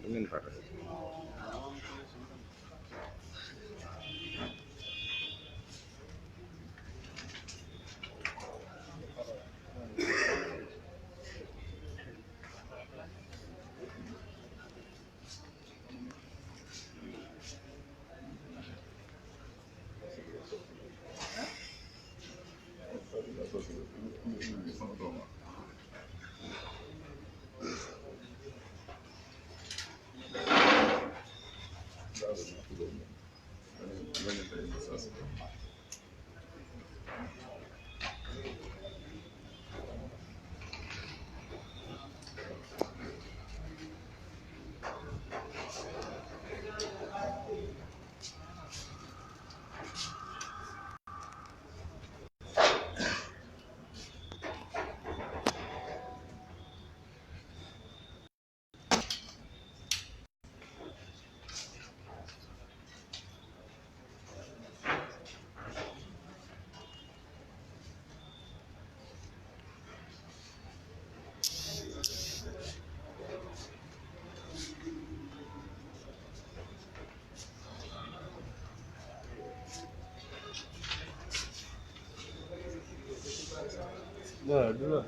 ngeen fàtte. Nah, dulu.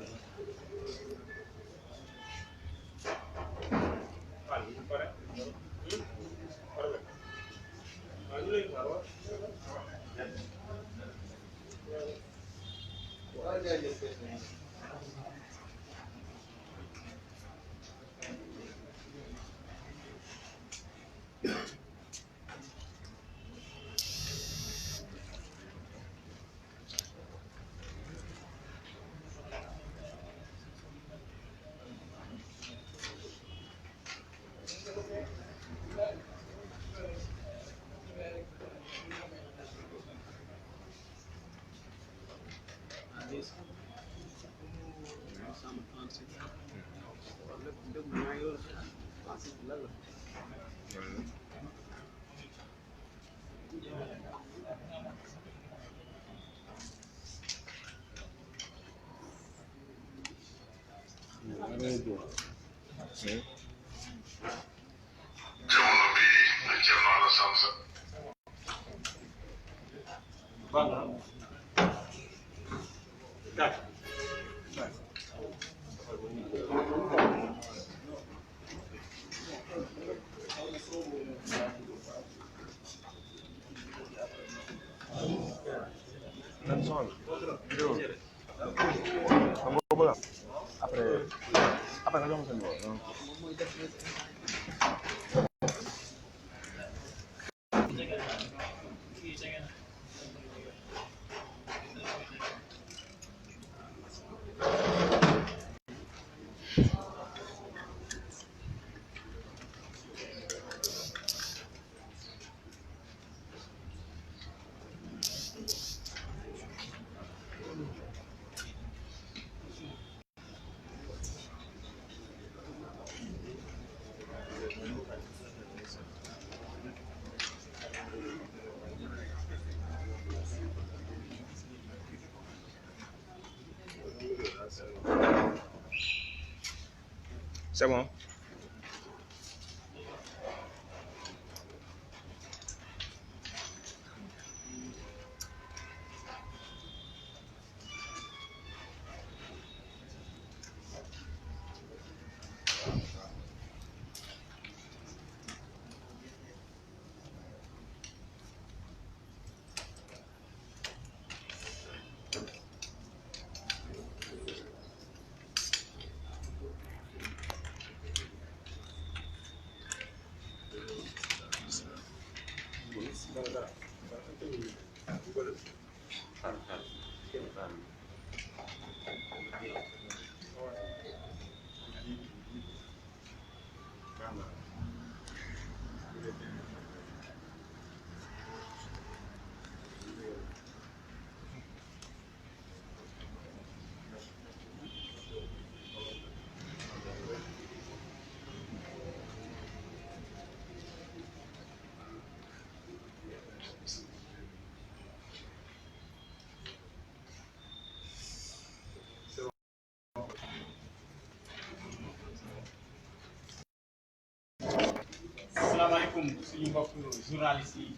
Après, après, C'est bon. asalaamaaleykum suñu mbokk journaliste yi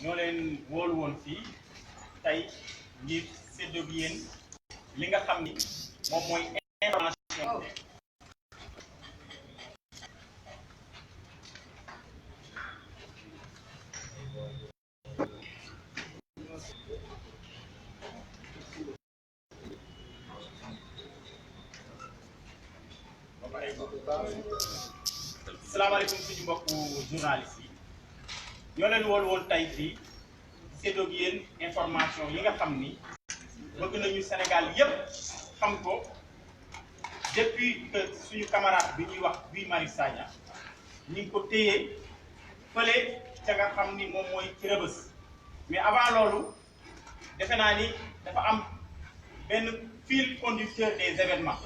ñoo leen wóolu woon fii tey ngir séddoo gi yéen li nga xam ni moom mooy information. salaamaaleykum suñu mbokku journaliste yi ñoo leen wool woon tey fii séddoo gi yéen information yi nga xam ni bëgg nañu Sénégal yépp xam ko depuis que suñu camarade bi ñuy wax Guy Marius Sagna ñu ngi ko téye fële ca nga xam ni moom mooy ci Rëbës mais avant loolu defe naa ni dafa am benn fil conducteur des événements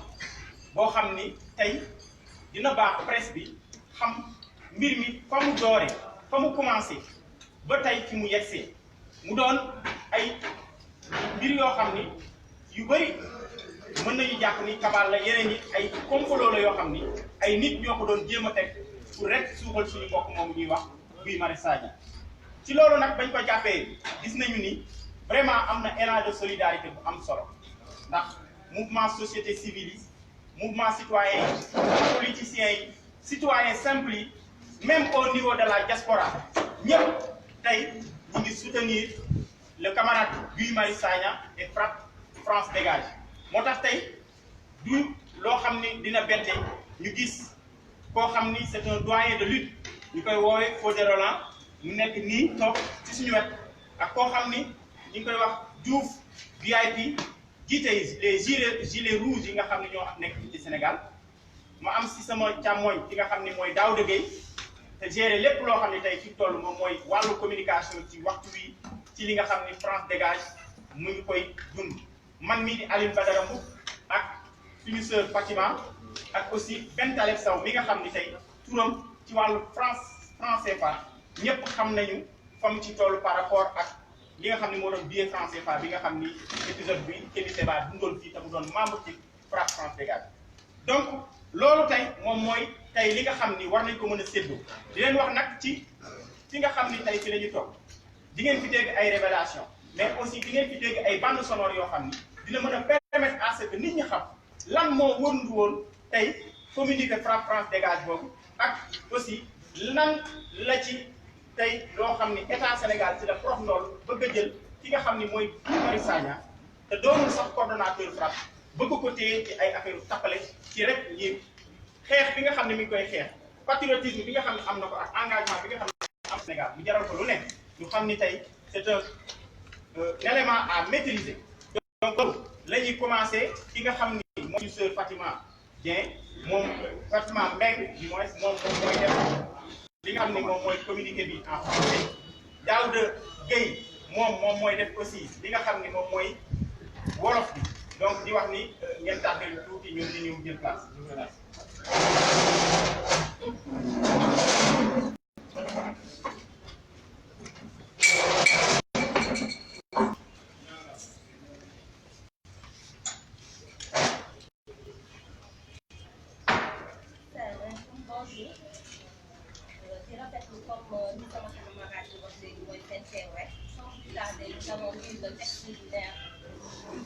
boo xam ni tey dina baax presse bi xam mbir mi fa mu doore fa mu commencé ba tey fi mu yegsee mu doon ay mbir yoo xam ni yu bëri mën nañu jàpp ni kabal la, yeneen yi ay complot la yoo xam ni ay nit ñoo ko doon jéem a teg pour rek suuxal suñu mbokk moom ñuy wax Guy Marius Sagna. ci loolu nag bañ ko jàppee gis nañu ni vraiment am na élan de solidarité bu am solo ndax mouvement société civile yi, mouvement citoyen yi, politiciens yi, citoyens simples yi, même au niveau de la diaspora ñëpp tey ñu ngi soutenir le camarade Guy Marius Sagna et FRAPP France Dégage. moo tax tey du loo xam ni dina bette ñu gis koo xam ni c'est un doyen de lutte ñu koy woowee Fodé Roland mu nekk nii toog ci suñu wet ak koo xam ni ñu ngi koy wax Diouf VIP jiite les gilets rouges yi nga xam ne ñoo nekk ci Sénégal. ma am si sama càmmooñ ki nga xam ni mooy Daouda Gueye te gérer lépp loo xam ne tey fi toll moom mooy wàllu communication ci waxtu wi ci li nga xam ni France Dégage mu ngi koy dund. man mii di Aline Badara Mboup ak suñu sœur Fatima ak aussi Bentaleb Sow mi nga xam ni tey turam ci wàllu franc CFA ñëpp xam nañu fa mu ci toll par rapport ak li nga xam ni moo doon billet franc CFA bi nga xam ni épisode bi Kémi Séba dundoon fii te mu doon membre ci FRAPP France Dégage. donc loolu tey moom mooy tey li nga xam ni war nañ ko mën a séddoo di leen wax nag ci fi nga xam ni tey fi la ñu toog di ngeen fi dégg ay révélation mais aussi di ngeen fi dégg ay bande sonore yoo xam ni dina mën a permettre à ce que nit ñi xam lan moo wërndu woon tey communiqué FRAPP France Dégage boobu ak aussi lan la ci tey loo xam ni état Sénégal ci la prof ndool bëgg a jël ki nga xam ni mooy Guy Marius Sagna te doonul sax coordonnateur FRAPP bëgg ko téye ci ay affaire tappale ci rek ngir xeex bi nga xam ne mi ngi koy xeex patriotisme bi nga xam ne am na ko ak engagement bi nga xam ne am Sénégal mu jaral ko lu nekk ñu xam ni tey c'est un élément à maîtriser. donc loolu la ñuy commencé ki nga xam ni mooy sœur Fatima Dieng moom Fatima Mbengue du moins moom mooy def li nga xam ni moom mooy communiqué bi en français. Daouda Gueye moom mooy def aussi li nga xam ni moom mooy wolof bi. donc di wax ni ngeen tàggal tuuti ñun di ñëw jël place. Bonjour. Je répète comme nous sommes camarades de votre mooy FNCRF. Sans plus tarder, nous avons lu le texte militaire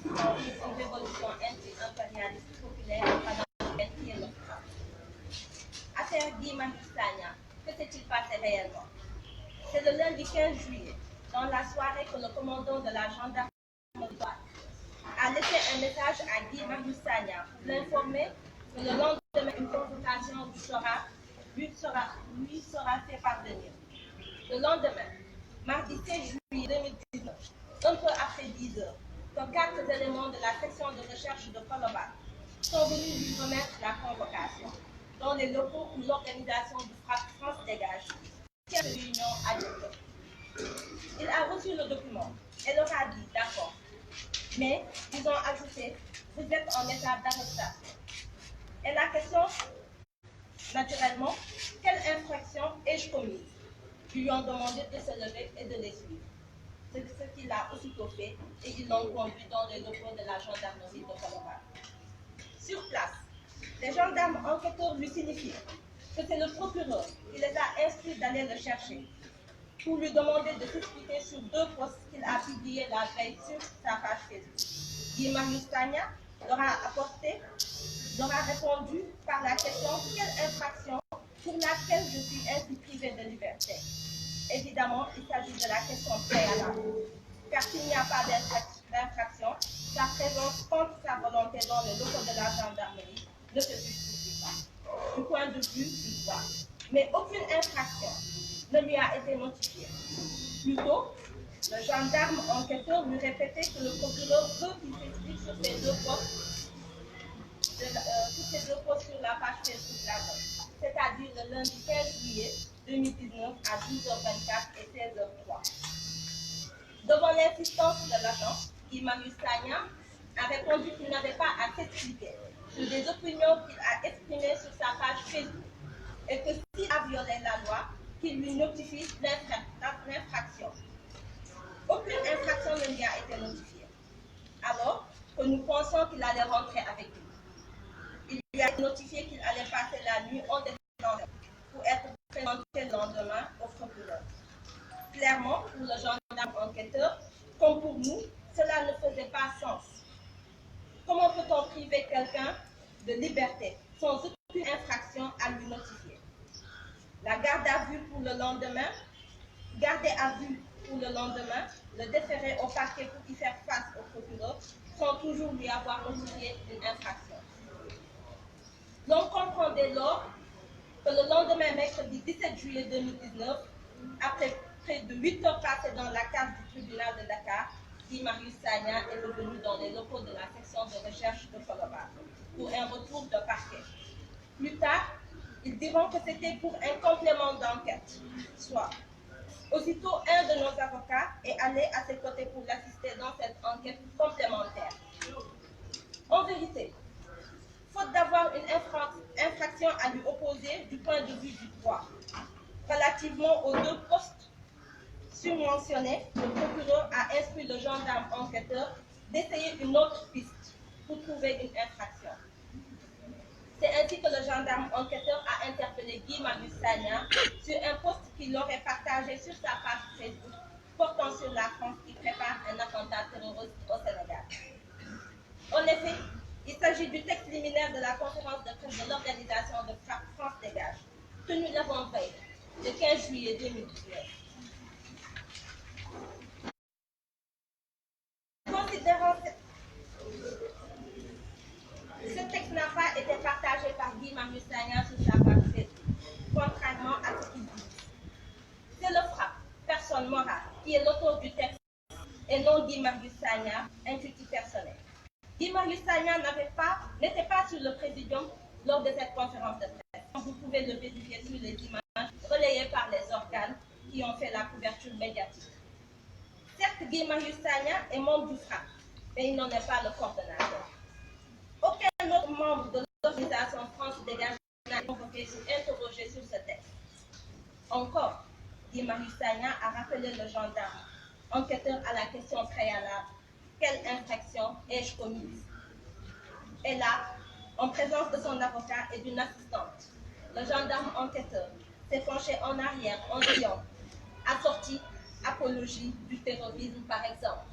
une révolution anti-impérialiste populaire pendant qui est notre camp. Affaire Guy Marius Sagna, que s'est-il passé réellement? C'est le lundi 15 juillet, dans la soirée, que le commandant de la gendarmerie a laissé un message à Guy Marius Sagna pour l'informer que le lendemain, une convocation lui sera fait parvenir. Le lendemain, mardi 16 juillet 2019, un peu après 10 heures, que 4 éléments de la section de recherche de Colobane sont venus lui remettre la convocation dans les locaux où l'organisation du FRAPP France Dégage tient une réunion à Lyon. Il a reçu le document et leur a dit d'accord, mais ils ont ajouté vous êtes en état d'arrestation. Et la question, naturellement, quelle infraction ai-je commise? Ils lui ont demandé de se lever et de les suivre. C'est ce qu'il a aussitôt fait et ils l'ont conduit dans les locaux de la gendarmerie de Colobane. Sur place, les gendarmes enquêteurs lui signifient que c'est le procureur qui les a instruits d'aller le chercher pour lui demander de s'expliquer sur 2 posts qu'il a publiés la veille sur sa page Facebook. Guy Marius Sagna leur a répondu par la question « Quelle infraction pour laquelle je suis ainsi privé de liberté ?» Évidemment, il s'agit de la question préalable, car s'il n'y a pas d'infraction, sa présence contre sa volonté dans le locaux de la gendarmerie ne se justifie pas, du point de vue du droit. Mais aucune infraction ne lui a été notifiée. Plutôt, le gendarme enquêteur lui répétait que le procureur veut qu'il s'explique sur ces 2 postes, sur la page Facebook la veille, c'est-à-dire le lundi 15 juillet 2019 à 12h24 et 16h03. Devant l'insistance de l'agent, Guy Marius Sagna a répondu qu'il n'avait pas à s'expliquer sur des opinions qu'il a exprimées sur sa page Facebook et que s'il a violé la loi, qu'il lui notifie l'infraction. Aucune infraction ne lui a été notifiée, alors que nous pensions qu'il allait rentrer avec nous. Il lui a été notifié qu'il allait passer la nuit en détention pour être présenté le lendemain au procureur. Clairement, pour le gendarme enquêteur, comme pour nous, cela ne faisait pas sens. Comment peut-on priver quelqu'un de liberté sans aucune infraction à lui notifier? La garde à vue pour le lendemain, garder à vue pour le lendemain, le déférer au parquet pour y faire face au procureur, sans toujours lui avoir notifié une infraction. L'on comprend dès lors que le lendemain, mercredi 17 juillet 2019, après près de 8 heures passées dans la case du tribunal de Dakar, Guy Marius Sagna est revenu dans les locaux de la section de recherche de Colobane pour un retour de parquet. Plus tard, ils diront que c'était pour un complément d'enquête, soit. Aussitôt, un de nos avocats est allé à ses côtés pour l'assister dans cette enquête complémentaire. En vérité, faute d'avoir une infraction à lui opposer du point de vue du droit, relativement aux 2 postes surmentionnés, le procureur a instruit le gendarme enquêteur d'essayer une autre piste pour trouver une infraction. C'est ainsi que le gendarme enquêteur a interpellé Guy Marius Sagna sur un post qu'il aurait partagé sur sa page Facebook portant sur la France qui prépare un attentat terroriste au Sénégal. En effet, il s'agit du texte liminaire de la conférence de presse de l'organisation de France Dégage, tenue l'avant-veille, le 15 juillet 2019. Considérant ce texte n'a pas été partagé par Guy Marius Sagna sur sa page Facebook, contrairement à ce qu'il dit. C'est le FRAPP, personne morale, qui est l'auteur du texte et non Guy Marius Sagna, intitulé personnel. Guy Marius Sagna n'était pas sur le présidium lors de cette conférence de presse. Vous pouvez le vérifier sur les images relayées par les organes qui ont fait la couverture médiatique. Certes, Guy Marius Sagna est membre du FRAPP, mais il n'en est pas le coordonnateur. Aucun autre membre de l'organisation France Dégage n'a été convoqué ou interrogé sur ce texte. Encore, Guy Marius Sagna a rappelé le gendarme, enquêteur à la question préalable, quelle infraction ai-je commise? Et là, en présence de son avocat et d'une assistante, le gendarme enquêteur s'est penché en arrière en disant assorti, apologie du terrorisme par exemple.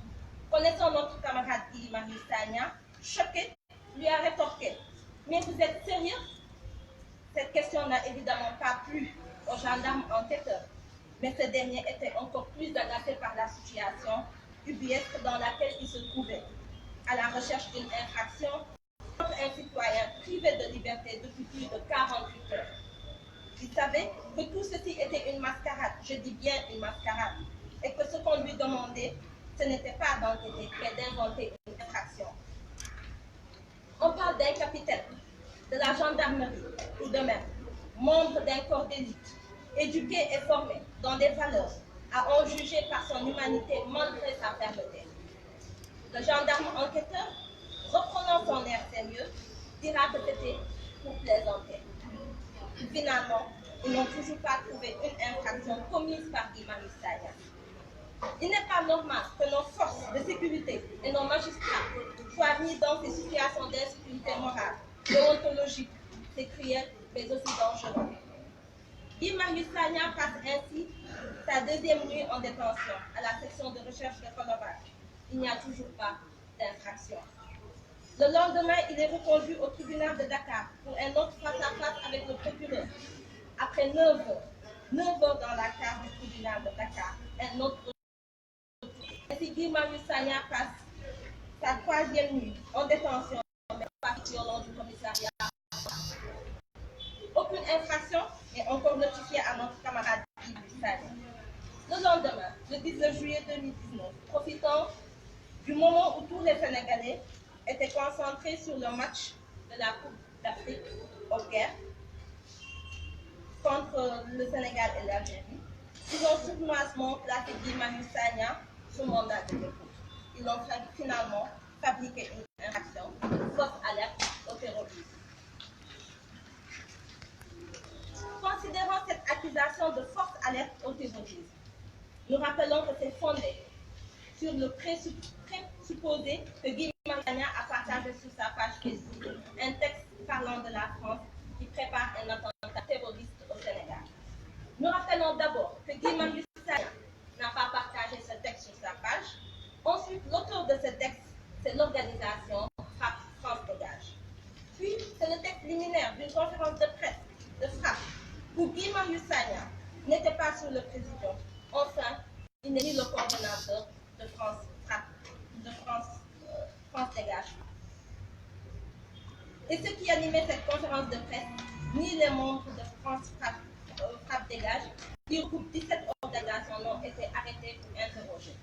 Connaissant notre camarade Guy Marius Sagna, choqué, lui a rétorqué « Mais vous êtes sérieux ?» Cette question n'a évidemment pas plu au gendarme enquêteur, mais ce dernier était encore plus agacé par la situation ubuesque dans laquelle il se trouvait, à la recherche d'une infraction contre un citoyen privé de liberté depuis plus de 48 heures. Il savait que tout ceci était une mascarade, je dis bien une mascarade, et que ce qu'on lui demandait, ce n'était pas d'enquêter, mais d'inventer une infraction. On parle d'un capitaine, de la gendarmerie, ou de même, membre d'un corps d'élite, éduqué et formé dans des valeurs, à en juger par son humanité malgré sa fermeté. Le gendarme enquêteur, reprenant son air sérieux, dira que c'était pour plaisanter. Finalement, ils n'ont toujours pas trouvé une infraction commise par Guy Marius Sagna. Il n'est pas normal que nos forces de sécurité et nos magistrats soient mis dans ces situations d'insécurité morale, déontologique, c'est cruel, mais aussi dangereux. Guy Marius Sagna passe ainsi sa deuxième nuit en détention à la section de recherche de Colobane. Il n'y a toujours pas d'infraction. Le lendemain, il est reconduit au tribunal de Dakar pour un autre face-à-face avec le procureur. Après 9 heures dans la cave du tribunal de Dakar, un autre. Ainsi, Guy Marius Sagna passe sa troisième nuit en détention, mais pas violent du commissariat. Aucune infraction est encore notifiée à notre camarade Guy Marius Sagna. Le lendemain, le 19 juillet 2019, profitant du moment où tous les Sénégalais étaient concentrés sur le match de la Coupe d'Afrique au Caire contre le Sénégal et l'Algérie, ils ont sournoisement placé Guy Marius Sagna sous mandat de dépôt. Ils ont finalement fabriqué une infraction, fausse alerte au terrorisme. Considérant cette accusation de forte alerte au terrorisme, nous rappelons que c'est fondé sur le présupposé que Guy Marius Sagna a partagé sur sa page Facebook un texte parlant de la France qui prépare un attentat terroriste au Sénégal. Nous rappelons d'abord que Guy Marius Sagna n'a pas partagé ce texte sur sa page. Ensuite, l'auteur de ce texte, c'est l'organisation France Dégage. Puis, c'est le texte liminaire d'une conférence de presse de Frappe où Guy Marius Sagna n'était pas sur le président. Enfin, il n'est ni le coordonnateur de France Dégage. Et ceux qui animaient cette conférence de presse, ni les membres de France Frappe Dégage, qui regroupent 17 organisations, n'ont été arrêtés ou interrogés.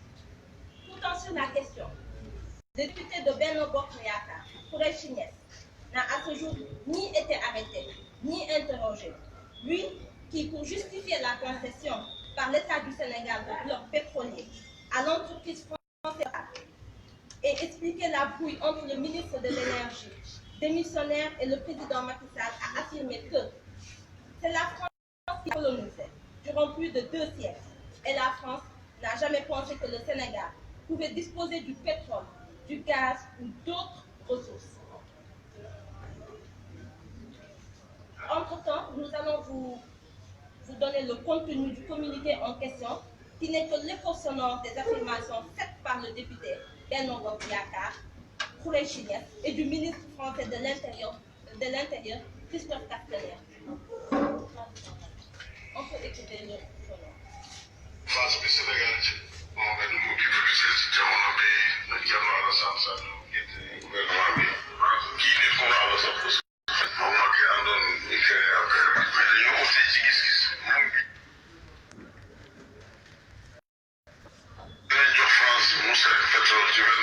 Pourtant, sur la question, le député de Benno Bokk Yakaar, Khoureychi Niass, n'a à ce jour ni été arrêté, ni interrogé. Lui, qui, pour justifier la concession par l'État du Sénégal de blocs pétroliers à l'entreprise française et expliquer la brouille entre le ministre de l'Énergie démissionnaire et le président Macky Sall, a affirmé que c'est la France qui colonisait durant plus de 2 siècles et la France n'a jamais pensé que le Sénégal pouvait disposer du pétrole, du gaz ou d'autres ressources. Entre-temps, nous allons vous donner le contenu du communiqué en question, qui n'est que l'écho sonore des affirmations faites par le député Benno Bokk Yakaar, Khoureychi Niass, et du ministre français de l'Intérieur, Christophe Castaner. On peut écouter le sonore. France bi Sénégal ci moo gën mu ngi publicé ci jamono bi Thierno Alassane Sall jiite gouvernement bi kii ne ko waaw sax moom ak yi àndoon ñu créé affaire bi mais dañoo aussi ci gis-gis moom bi dinañ jox France mu seet pétrole ci benn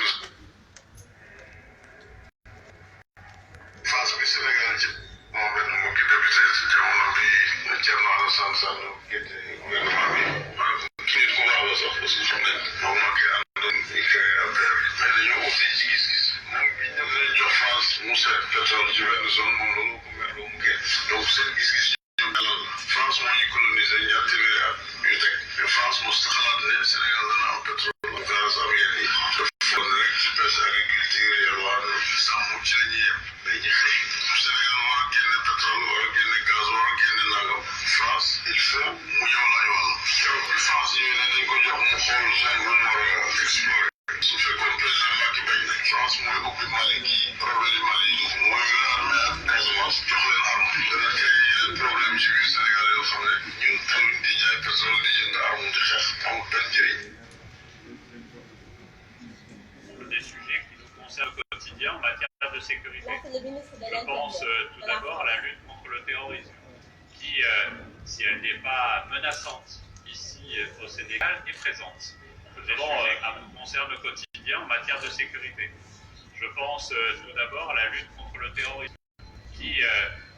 France bi Sénégal ci moo gën mu ngi publicé ci jamono bi Thierno Alassane Sall jiite gouvernement bi kii ko waaw sax aussi xam ne moom ak yi àndoon ñu créé affaire bi mais dañoo aussi ci gis-gis moom bi dinañ jox France mu seet pétrole ci benn zone moom loolu ko mel lu mu génn donc seen gis-gis ñu dalal France moo ñu colonisé ñaar téeméeri at yu teg mais France mos xalaat ne Sénégal dana am pétrole gaz am yenn yi dafa foog ne rek ci pêche agriculture yalwaan sàmm ci la ñuy yem dañuy xëy Sénégal war a génne pétrole war a génne gaz war a génne nangam France il faut mu ñëw lañu wàll keroog bi France yi ne nañ ko jox mu xool zone bu mu war a explorer su fekkoon président Macky bañ na France mooy ubbi Mali kii problème Mali yi mooy l'armée ak Casamance jox leen arme dana créé yeneen problème ci biir Sénégal yoo xam ne ñun taluñ di jaay pétrole di jënd arme di xeex amul benn njëriñ. Des sujets qui nous concernent au quotidien en matière de sécurité. Là, c'est le ministre de Je pense tout d'abord à la lutte contre le terrorisme, qui, si elle n'est pas menaçante ici au Sénégal, est présente. Des sujets qui nous concernent au quotidien en matière de sécurité. Je pense tout d'abord à la lutte contre le terrorisme, qui,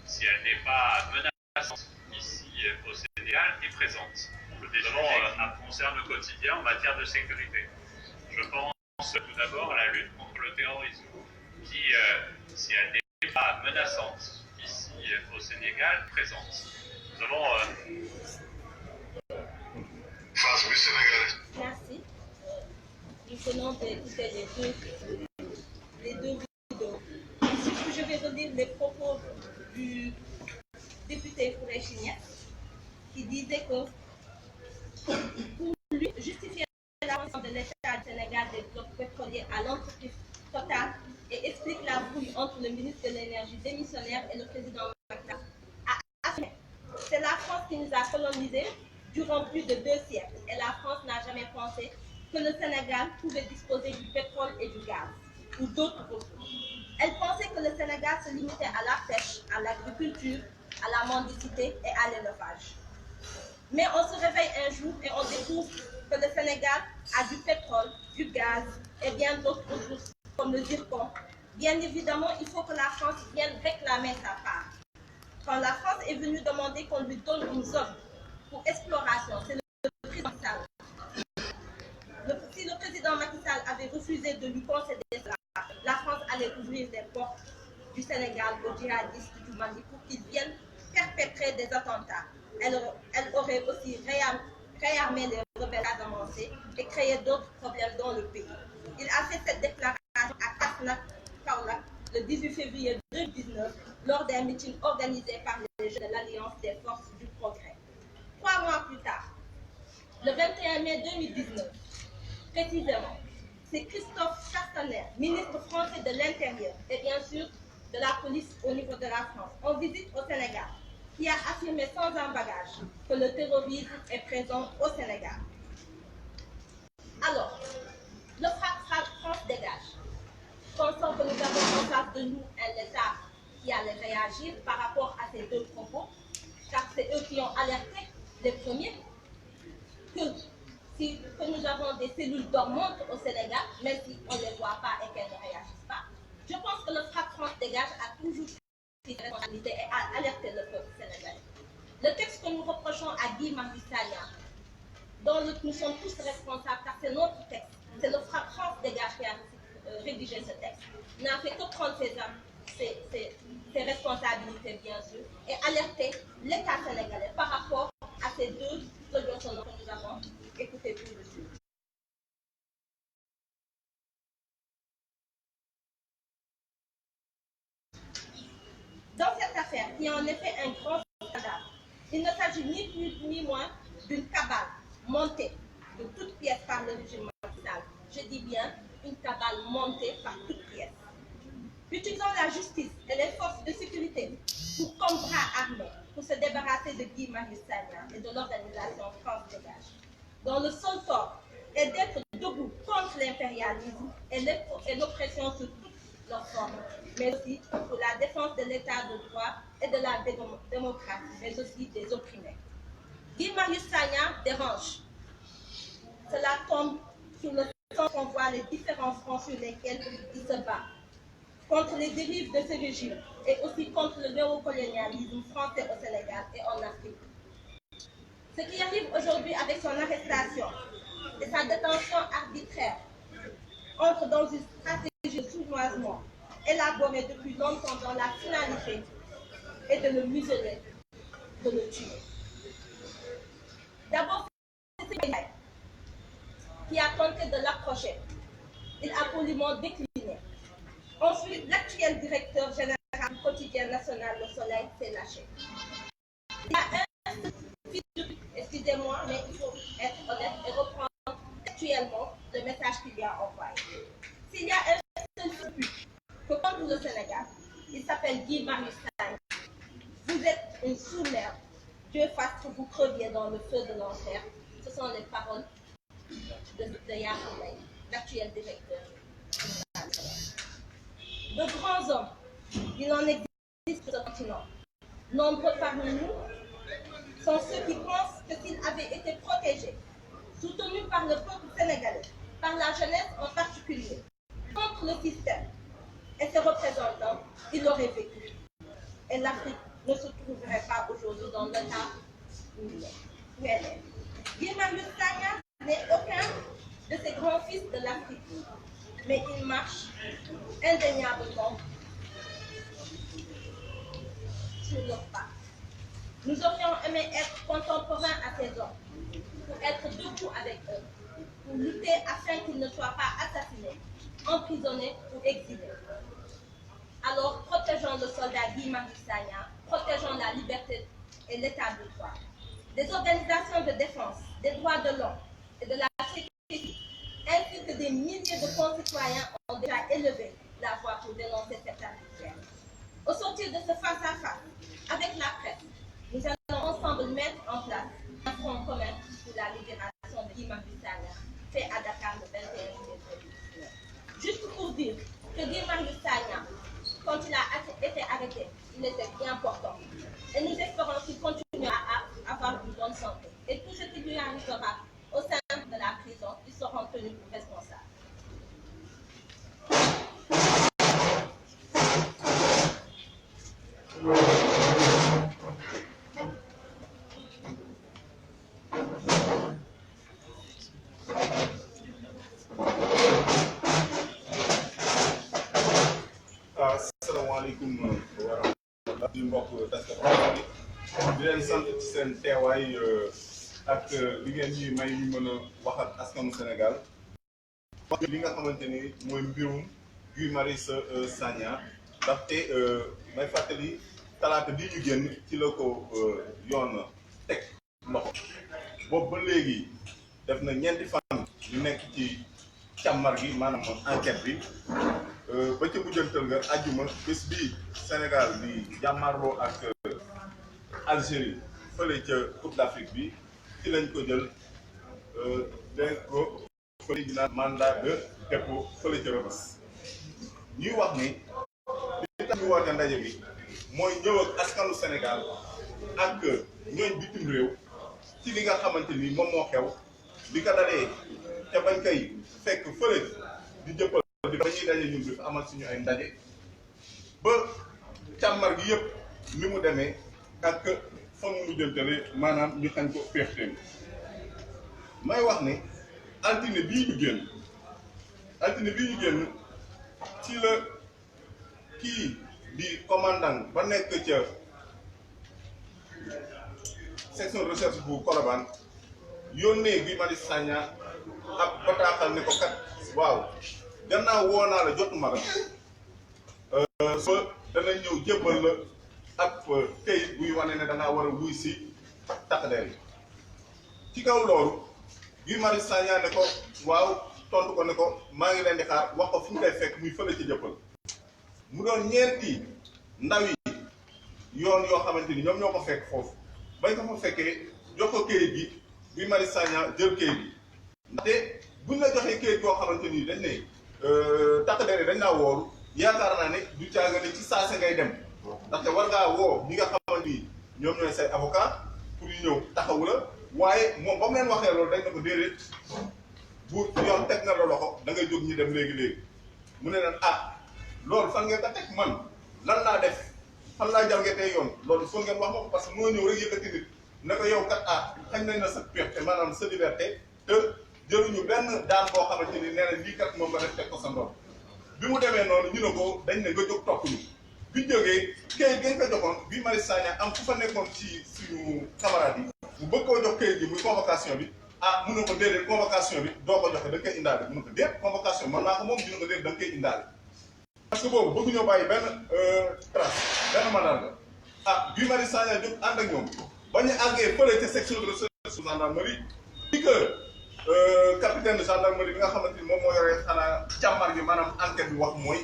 si elle n'est pas menaçante ici au Sénégal, est présente. Des sujets qui nous concernent au quotidien en matière de sécurité. Je pense tout d'abord à la lutte contre le terrorisme, qui, si elle n'est pas menaçante ici au Sénégal, présente. Nous avons... France bi Sénégal. Merci. Nous venons d'écouter les deux vidéos. Ensuite, je vais redire les propos du député Khoureychi Niass. qui disait que pour lui, justifier l'avance de l'État du Sénégal des blocs pétroliers à l'entreprise Total et explique la brouille entre le ministre de l'Énergie démissionnaire et le président Macky Sall, a affirmé: c'est la France qui nous a colonisés durant plus de 2 siècles et la France n'a jamais pensé que le Sénégal pouvait disposer du pétrole et du gaz ou d'autres ressources. Elle pensait que le Sénégal se limitait à la pêche, à l'agriculture, à la mendicité et à l'élevage. Mais on se réveille un jour et on découvre que le Sénégal a du pétrole, du gaz et bien d'autres ressources comme le zircon. Bien évidemment, il faut que la France vienne réclamer sa part. Quand la France est venue demander qu'on lui donne une zone pour exploration, c'est le président Macky Sall. Si le président Macky Sall avait refusé de lui concéder cela, la France allait ouvrir les portes du Sénégal aux djihadistes du Mali pour qu'ils viennent perpétrer des attentats. Elle aurait aussi réarmé les rebelles avancés et créé d'autres problèmes dans le pays. Il a fait cette déclaration à Kasnak, Kaolack, le 18 février 2019, lors d'un meeting organisé par les jeunes de l'Alliance des forces du progrès. 3 mois plus tard, le 21 mai 2019, précisément, c'est Christophe Castaner, ministre français de l'Intérieur et bien sûr de la police au niveau de la France, en visite au Sénégal, qui a affirmé sans embâgage que le terrorisme est présent au Sénégal. Alors, le FRAPP France dégage, pensant que nous avons en face de nous un État qui allait réagir par rapport à ces 2 propos, car c'est eux qui ont alerté les premiers que nous avons des cellules dormantes au Sénégal, même si on ne les voit pas et qu'elles ne réagissent pas. Je pense que le FRAPP France dégage a toujours pris ses responsabilités et a alerté le peuple sénégalais. Le texte que nous reprochons à Guy Marius Sagna, dont nous sommes tous responsables, car c'est notre texte, c'est le FRAPP France dégage qui a rédigé ce texte, n'a fait que prendre ses responsabilités, bien sûr, et alerter l'État sénégalais par rapport à ces 2 auditions que nous avons écoutées plus dessus. Dans cette affaire, qui est en effet un grand scandale, il ne s'agit ni plus ni moins d'une cabale montée de toutes pièces par le régime Macky Sall. Je dis bien une cabale montée par toutes pièces. Utilisant la justice et les forces de sécurité comme bras armés pour se débarrasser de Guy Marius Sagna et de l'organisation France Dégage, dont le seul tort est d'être debout contre l'impérialisme et l'oppression sous toutes leurs formes, mais aussi pour la défense de l'état de droit et de la démocratie, mais aussi des opprimés. Guy Marius Sagna dérange. Cela tombe sur le sens qu'on voit les différents fronts sur lesquels il se bat, contre les dérives de ce régime et aussi contre le néocolonialisme français au Sénégal et en Afrique. Ce qui arrive aujourd'hui avec son arrestation et sa détention arbitraire entre dans une stratégie de sournoisement élaborée depuis longtemps dans la finalité et de le museler, de le tuer. D'abord, c'est Sénégal qui a tenté de l'approcher. Il a poliment décliné. Ensuite, l'actuel directeur général du quotidien national Le Soleil s'est lâché. Il y a un fils, excusez-moi, mais il faut être honnête et reprendre actuellement le message qu'il lui a envoyé. S'il y a un seul but que contre le Sénégal, il s'appelle Guy Marius Sagna. Vous êtes une sous-merde. Dieu fasse que vous creviez dans le feu de l'enfer. Ce sont les paroles de Yacoub, l'actuel directeur général. De grands hommes, il en existe sur ce continent. Nombreux parmi nous sont ceux qui pensent que s'ils avaient été protégés, soutenus par le peuple sénégalais, par la jeunesse en particulier, contre le système et ses représentants, ils l'auraient vécu. Et l'Afrique ne se trouverait pas aujourd'hui dans l'état où elle est. Guy Marius Sagna n'est aucun de ces grands fils de l'Afrique, mais il marche indéniablement sur leurs pas. Nous aurions aimé être contemporains à ces hommes, pour être debout avec eux, pour lutter afin qu'ils ne soient pas assassinés, emprisonnés ou exilés. Alors, protégeons le soldat Guy Marius Sagna, protégeons la liberté et l'état de droit. des organisations de défense des droits de l'homme et de la sécurité, ainsi que des milliers de concitoyens ont déjà élevé la voix pour dénoncer cette arbitraire. Au sortir de ce face-à-face avec la presse, nous allons ensemble mettre en place un front commun pour la libération de Guy Marius Sagna, fait à Dakar le 21 juillet 2019. Juste pour dire que Guy Marius Sagna, quand il a été arrêté, il était bien portant. Et nous espérons qu'il continuera à avoir une bonne santé. Et tout ce qui lui arrivera au sein de la prison, ils seront tenus pour responsables. asalaamaaleykum wa rahmatulah di mbokk taskatu di leen sant ci seen teewaay ak li ngeen ñuy may ñu mën a wax ak askanu Sénégal li nga xamante ni mooy mbirum Guy Marius Sagna ndaxte may fàttali talaata bii ñu génn ci la ko yoon teg loxo boobu ba léegi def na ñeenti fan yu nekk ci càmmar gi maanaam enquête bi ba ca mujjantal nga àjjuma bés bii Sénégal di jàmmarloo ak Algérie fële ca Coupe d'Afrique bi ci lañ ko jël dénk ko fële ñu naan mandat de dépôt fële ca Rebeuss ñuy wax ni li tax ñu woote ndaje bi mooy ñëw ak askanu Sénégal ak ñooñ bitim réew ci li nga xamante ni moom moo xew li ko dalee te bañ koy fekk fële di jëppal di dañuy daje ñun bi fa amal suñu ay ndaje ba càmmar gi yëpp ni mu demee ak fa mu mujjantale maanaam ñu xañ ko péexteen may wax ni altine bii ñu génn ci la kii di commandant ba nekk ca section de recherche bu Colobane yónnee Guy Marius Sagna ab bataaxal ne ko kat waaw gannaaw woo naa la jotuma la ba dana ñëw jébbal la ab kayit buy wane ne dangaa war a wuy si takk der yi ci kaw loolu Guy Marius Sagna ne ko waaw tontu ko ne ko maa ngi leen di xaar wax ko fu ñu koy fekk muy fële ci jëppal mu doon ñeenti ndaw yi yoon yoo xamante ni ñoom ñoo ko fekk foofu bañ ko fa fekkee jox ko kayit gi Guy Marius Sagna jël kayit gi ndaxte buñ la joxee kayit yoo xamante ni dañ ne takk der yi dañ naa wooru yaakaar naa ne du caaga ne ci saase ngay dem ndaxte war ngaa woo ñi nga xamante ni ñoom ñooy say avocat pour ñu ñëw taxawu la waaye moom ba mu leen waxee loolu dañ ne ko déedéet bu yoon teg na la loxo da ngay jóg ñu dem léegi-léegi mu ne leen loolu fan ngeen ko teg man lan laa def fan laa jalgatee yoon loolu foog ngeen wax ma ko parce que moo ñëw rek yëkkati nit ne ko yow kat xañ nañ na sa liberté maanaam sa liberté te jëluñu benn daan boo xamante ni nee na lii kat moom nga def teg ko sa ndox bi mu demee noonu ñu ne ko dañ ne nga jóg topp ñu bi jógee kayit gi nga ko joxoon Guy Marius Sagna am ku fa nekkoon ci suñu camarade yi bu bëgg koo jox kayit gi muy convocation bi mun na ko déedéet convocation bi doo ko joxe da nga koy indaale mun na ko déet convocation man naa ko moom dina ko déet da nga koy indaale parce que boobu bëgg ñoo bàyyi benn trace benn mandat la Guy Marius Sagna jóg ànd ak ñoom ba ñu àggee fële ca section de recherche su gendarmerie di que capitaine de gendarmerie bi nga xamante ni moom moo yore xanaa càmmar gi maanaam enquête bi wax mooy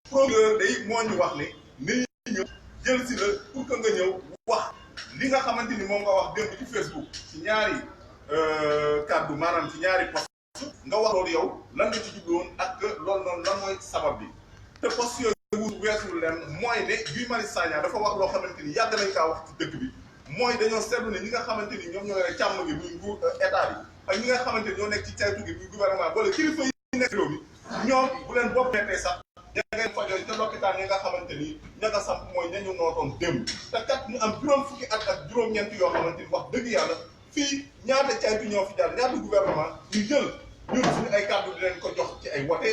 procureur day moo ñu wax ne nit ñi ñëw jël si la pour que nga ñëw wax li nga xamante ni moom nga wax démb ci Facebook ci ñaari kàddu maanaam ci ñaari post nga wax loolu yow lan nga ci jubluwoon ak loolu noonu lan mooy sabab bi te post yooyu weesul leen mooy ne Guy Marius Sagna dafa wax loo xamante ni yàgg nañ kaa wax ci dëkk bi mooy dañoo seetlu ne ñi nga xamante ni ñoom ñoo yore càmm gi muy nguur état bi ak ñi nga xamante ni ñoo nekk ci caytu gi muy gouvernement wala kilifa yi nekk réew mi ñoom bu leen bopp mettee sax ña ngay fajoo ca lopitaan yi nga xamante ni ña nga samp mooy ñañu nootoon démb te kat ñu am juróom fukki at ak juróom-ñeent yoo xamante ni wax dëgg yàlla fii ñaata caytu ñoo fi jaar ñaata gouvernement ñu jël ñun suñu ay kàddu di leen ko jox ci ay wote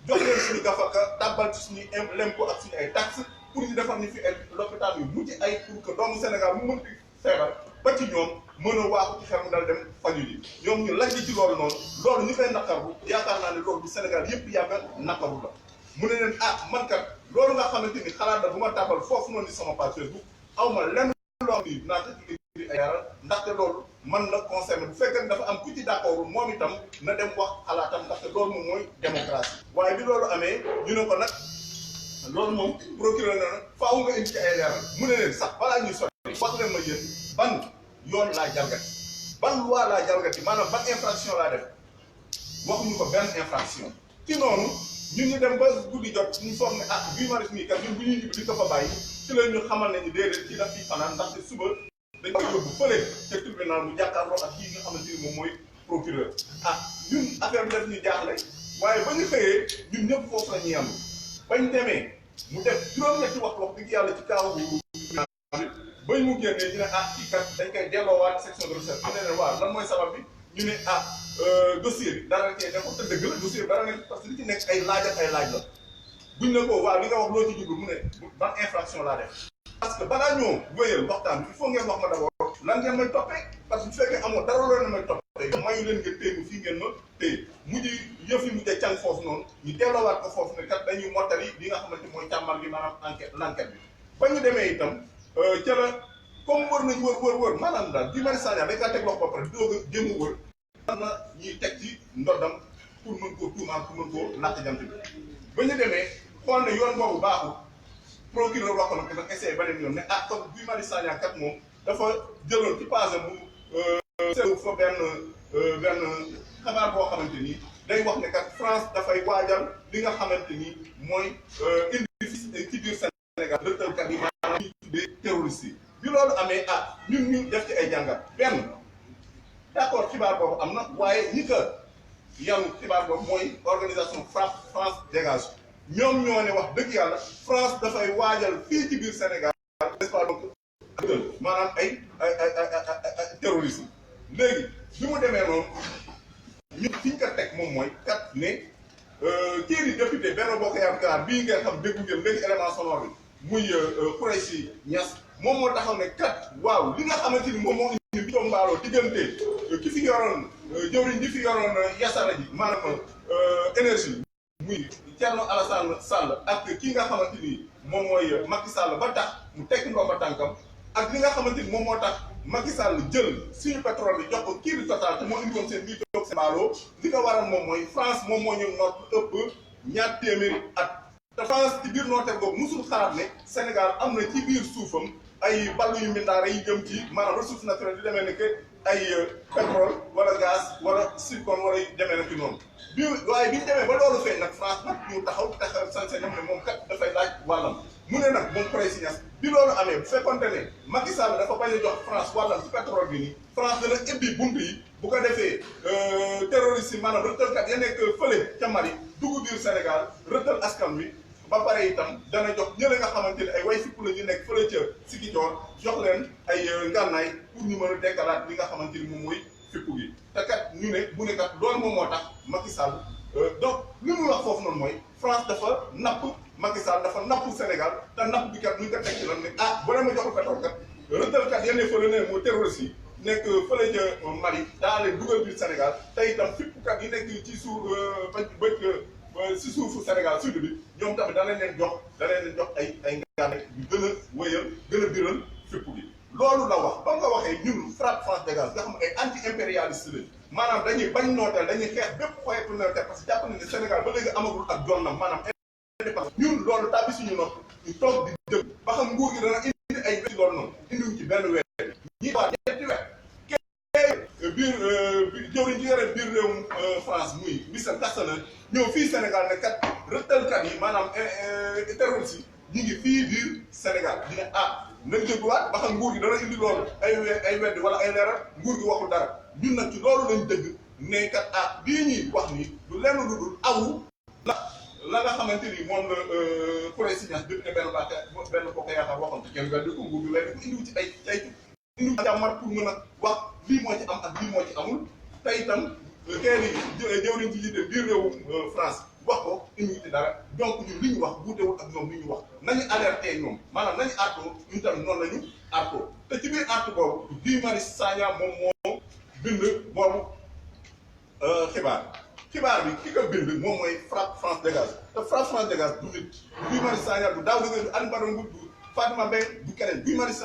jox leen suñu gafaka tàbbal ci suñuy impôt ak suñu ay taxes pour ñu defar ñu fi ay lopitaan yu mucc ay pour que doomu Sénégal mu mën di feebar ba ci ñoom mën a waaxu ci xel mu dal dem faju ji ñoom ñu lajj ci loolu noonu loolu ñu koy naqarbu yaakaar naa ne loolu bu Sénégal yëpp yàgga naqaru la mu ne leen man kat loolu nga xamante ni xalaat na bu ma tàbbal foofu noonu di sama page Facebook aw ma lenn loo xam ni naa ko indi ay leeral ndaxte loolu man la concerné bu fekkee dafa am ku ci d'accord moom itam na dem wax xalaatam ndaxte loolu moom mooy démocratie waaye bi loolu amee ñu ne ko nag loolu moom procureur na nag faaw nga indi ci ay leeral mu ne leen sax balaa ñuy sori wax leen ma yéen ban yoon laa jalgati ban loi laa jalgati maanaam ban infraction laa def waxuñu ko benn infraction ci noonu ñun ñu dem ba guddi jot ñu foog ne ah Guy Marius mii kat ñun bu ñuy ñibbi di ko fa bàyyi ci la ñu xamal ne ñu déedéet ci daf fi fanaan ndaxte suba dañ koy yóbbu fële ca tribunal mu jàkkaarloo ak kii nga xamante ni moom mooy procureur ah ñun affaire bi daf ñu jaaxle waaye ba ñu xëyee ñun ñëpp foofu la ñu yem bañ demee mu def juróom-ñetti waxtu wax dëgg yàlla ci kaaw bi bañ mu génnee ñu ne ah kii kat dañ koy delloowaat section de recherche ñu ne leen waaw lan mooy sabab bi ñu ne ah dossier bi dara cee nekk te dëgg la dossier bi dara nekk parce que li ci nekk ay laaj ak ay laaj la buñ ne ko waaw li nga wax loo ci jublu mu ne ban infraction laa def parce que balaa ñoo wéyal waxtaan bi il faut ngeen wax ma d'abord lan ngeen may toppee parce que bu fekkee amoo dara loo leen may toppee mayu leen ngeen téye fii ngeen ma téye mujj yëf yi mujjee càng foofu noonu ñu delloowaat ko foofu ne kat dañuy mottali li nga xamante mooy càmbar gi maanaam l'enquête bi ba ñu demee itam ca la comme wër nañ wër maanaam daal Guy Marius Sagna dañ kaa teg loxo ba pare doog a jéem a wër am na ñuy teg ci ndoddam pour mën koo tuumaan pour mën koo làq jant bi ba ñu demee xool ne yoon boobu baaxul procureur wax ko nag dafa essayé beneen yoon ne ah comme Guy Marius Sagna kat moom dafa jëloon ci page mu seetlu fa benn xabaar boo xamante ni day wax ne kat France dafay waajal li nga xamante ni mooy indi ci biir Sénégal rëttalkat yi maanaam ñuy tuddee terroriste yi bi loolu amee ah ñun ñu def ci ay jàngat benn d'accord xibaar boobu am na waaye ñi ko yanu xibaar boobu mooy organisation France dégage ñoom ñoo ne wax dëgg yàlla France dafay waajal fii ci biir Sénégal n'est-ce pas donc maanaam ay terrorisme léegi bi mu demee noonu ñu fi ñu ko teg moom mooy kat ne kii di député Benno Bokk Yaakaar bii ngeen xam déggu ngeen léegi élément sonore bi muy Khoureychi Niass moom moo taxaw ne kat waaw li nga xamante ni moom moo indi bi tombaaloo diggante ki fi yoroon jëwriñ ji fi yoroon yasara ji maanaam énergie muy Thierno Alassane Sall ak ki nga xamante ni moom mooy Macky Sall ba tax mu tekk ndomba tànkam ak li nga xamante ni moom moo tax Macky Sall jël suñu pétrole bi jox ko kii di Total te moo indi woon seen biir toog seen baaloo li ko waral moom mooy France moom moo ñu noot ëpp ñaar téeméeri at te France ci biir nooteel boobu musul xalaat ne Sénégal am na ci biir suufam ay ballu yu mbindaare yi jëm ci maanaam ressource naturelle di demee ne que ay pétrole wala gaz wala zircon wala yu demee na ci noonu bi waaye bi ñu demee ba loolu feeñ nag France nag ñu taxaw sañ-sañam ne moom kat dafay laaj wàllam mu ne nag moom Khoureychi Niass bi loolu amee bu fekkonte ne Macky Sall dafa bañ a jox France wàllam ci pétrole bi nii France dana ibbi bunt yi bu ko defee terroriste yi maanaam rëttalkat ya nekk fële ca Mali dugg biir Sénégal rëttal askan wi ba pare itam dana jox ñële nga xamante ne ay way fipp la ñu nekk fële ca Sigicoor jox leen ay ngànnaay pour ñu mën a dekkalaat li nga xamante ni moom mooy fipp gi te kat ñu ne bu ne kat loolu moom moo tax Macky Sall donc li muy wax foofu noonu mooy France dafa napp Macky Sall dafa napp Sénégal te napp bi kat ñu ko teg ci lan ne ah boo demee joxul pétrole kat rëttalkat yenn fële ne moo terroriste yi nekk fële ca Mali daa leen dugal biir Sénégal te itam fippkat yi nekk ci suuf si suufu Sénégal sud bi ñoom tamit da leen jox ay ngànnaay yu gën a wëyal gën a biral fipp gi loolu la wax ba nga waxee ñun frappe France dégage nga xam ay anti impérialiste lañ maanaam dañuy bañ nooteel dañuy xeex bépp xeetu nooteel parce que jàpp nañ ne Sénégal ba léegi amagul ak jonnam maanaam indépendance ñun loolu tàbbi suñu nopp ñu toog di dëgg ba xam nguur gi dana indi ay wér ci loolu noonu indiwuñ ci benn weer ñii waa ñetti weer biir jëwriñ ji yore biir réewum France muy Michel Castaner ñëw fii Sénégal ne kat rëttalkat yi maanaam terroriste yi ñu ngi fii biir Sénégal ñu ne ah nañ dégluwaat ba xam nguur gi dana indi loolu ay weddi wala ay leeral nguur gi waxul dara ñun nag ci loolu lañ dëgg ne kat ah bii ñuy wax ni du lenn lu dul awu la nga xamante ni moom la Khoureychi Niass député benn bokk yaakaar waxoon te kenn weddi ko nguur gi leen ko indiwu ci ay indi jàmmat pour mën a wax lii moo ci am ak lii moo ci amul te itam kenn jëwriñ ci jiite biir réewum France wax ko indi ci dara donc ñun li ñu wax wuutewul ak ñoom li ñu wax nañu alerté ñoom maanaam nañu artoo ñun tamit noonu lañu artoo te ci biir art boobu Guy Marius Sagna moom moo bind boobu xibaar bi ki ko bind moom mooy frappe France dégage te frappe France dégage du nit Guy Marius Sagna du daaw dëgg Alioune Badara Mboup Fatima Mbaye du keneen Guy Marius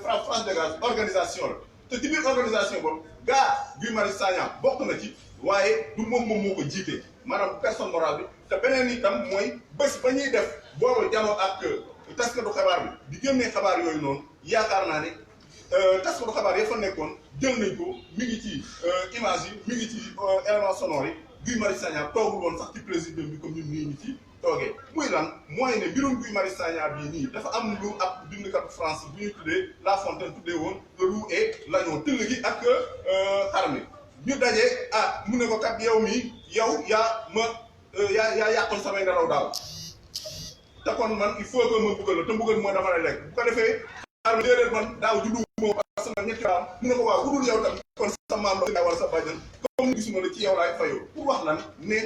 France Dégage organisation la te ci biir organisation boobu gaa Guy Marius Sagna bokk na ci waaye du moom moo ko jiite maanaam personne morale bi te beneen itam mooy bés ba ñuy def boobu janoo ak taskatu xabaar bi di génnee xabaar yooyu noonu yaakaar naa ne taskatu xabaar ya fa nekkoon jël nañ ko mi ngi ci image yi mi ngi ci élément sonore yi Guy Marius Sagna toogul woon sax ci président bi comme ñun nii ñu ci toogee muy lan mooy ne mbirum Guy Marius Sagna bii nii dafa am lu ab bindkat France bu ñuy tuddee La Fontaine tuddee woon le loup et l'agneau tëll gi ak xar mi ñu daje mu ne ko kat yow mi yow yaa yàqoon samay nelaw daaw te kon man il faut que ma buggal la te mbugal moo dafa lay lekk bu ko defee xar mi déedéet man daaw juddu moo parce que ñetti raam mu ne ko waaw bu dul yow tam kon sa maam la wala sa bàjjan comme gisuma la ci yow laay fayoo pour wax lan ne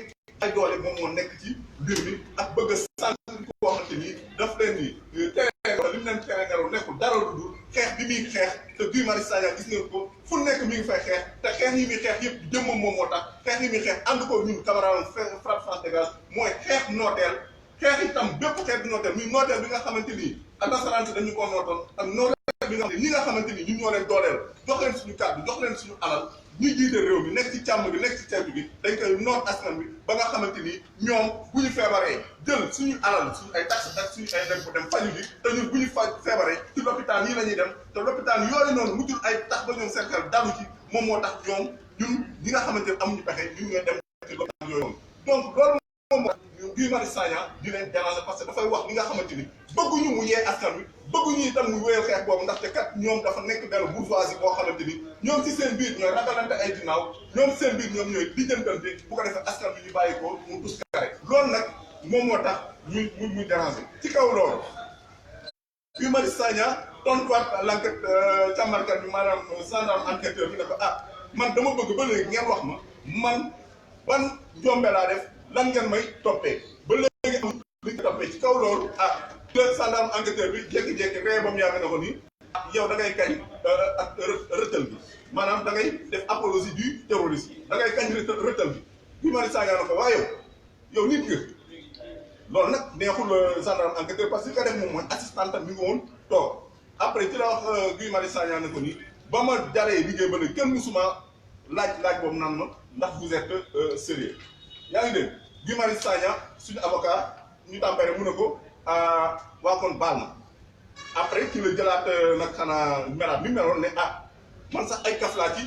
ay doole moom moo nekk ci mbir mi ak bëgg a sant ko waxante ni daf leen ni tere li mu leen tere nelaw nekkul dara lu dul xeex bi muy xeex te Guy Marius Sagna gis ngeen ko fu nekk mi ngi fay xeex te xeex yi muy xeex yëpp jëmmam moom moo tax xeex yi muy xeex ànd ko ñun camarade Frapp France Dégage mooy xeex nooteel xeex itam bépp xeex nooteel muy nooteel bi nga xamante ni ak nasaraan si dañu ko nootoon ak nooteel bi nga xam ne ñi nga xamante ni ñun ñoo leen dooleel jox leen suñu kàddu jox leen suñu alal ñu jiite réew mi nekk ci càmm bi nekk ci ceetu bi dañ koy noot askan bi ba nga xamante ni ñoom bu ñu feebaree jël suñu alal suñu ay taxe ak suñu ay dem bu dem faju bi te ñun bu ñu feebaree ci l'hôpital yi la ñuy dem te l'hôpital yooyu noonu mujjul ay tax ba ñoom seen xel dalu ci moom moo tax ñoom ñun ñi nga xamante ne amuñu pexe ñun ñooy dem ci l'hôpital yooyu noonu donc loolu moom Guy Marius Sagna di leen déranger parce que dafay wax li nga xamante ni bëgguñu mu yee askan wi bëgguñu itam mu wéyal xeex boobu ndaxte kat ñoom dafa nekk benn bourgeoisie boo xamante ni ñoom ci seen biir ñooy ragalante ay ginnaaw ñoom seen biir ñoom ñooy lijjantante bu ko defee askan bi ñu bàyyi ko mu tus kare loolu nag moom moo tax muy déranger ci kaw loolu Guy Marius Sagna tontuwaat l'enquête càmbarkat bi maanaam gendarme enquêteur bi ne ko man dama bëgg ba léegi ngeen wax ma man ban njombe laa def lan ngeen may toppee ba léegi am li nga toppee ci kaw loolu le gendarme enquêteur bi jékki-jékki ree ba mu yàgg na ko nii yow da ngay kañ ak rëttal bi maanaam da ngay def apologie du terrorisme da ngay kañ rëttal bi Guy Marius Sagna na ko waaye yow nit nga loolu nag neexul gendarme enquêteur parce que ka def moom mooy assistant mi ngi woon toog après ci la wax Guy Marius Sagna ne ko nii ba ma jaree liggéey ba ne kenn musuma laaj boobu naan ma ndax vous êtes sérieux yaa ngi dégg Guy Marius Sagna suñu avocat ñu tàmpere mu ne ko waa kon baal ma après ci la jëlaat nag xanaa melaat mi meloon ne man sax ay kaf laa ci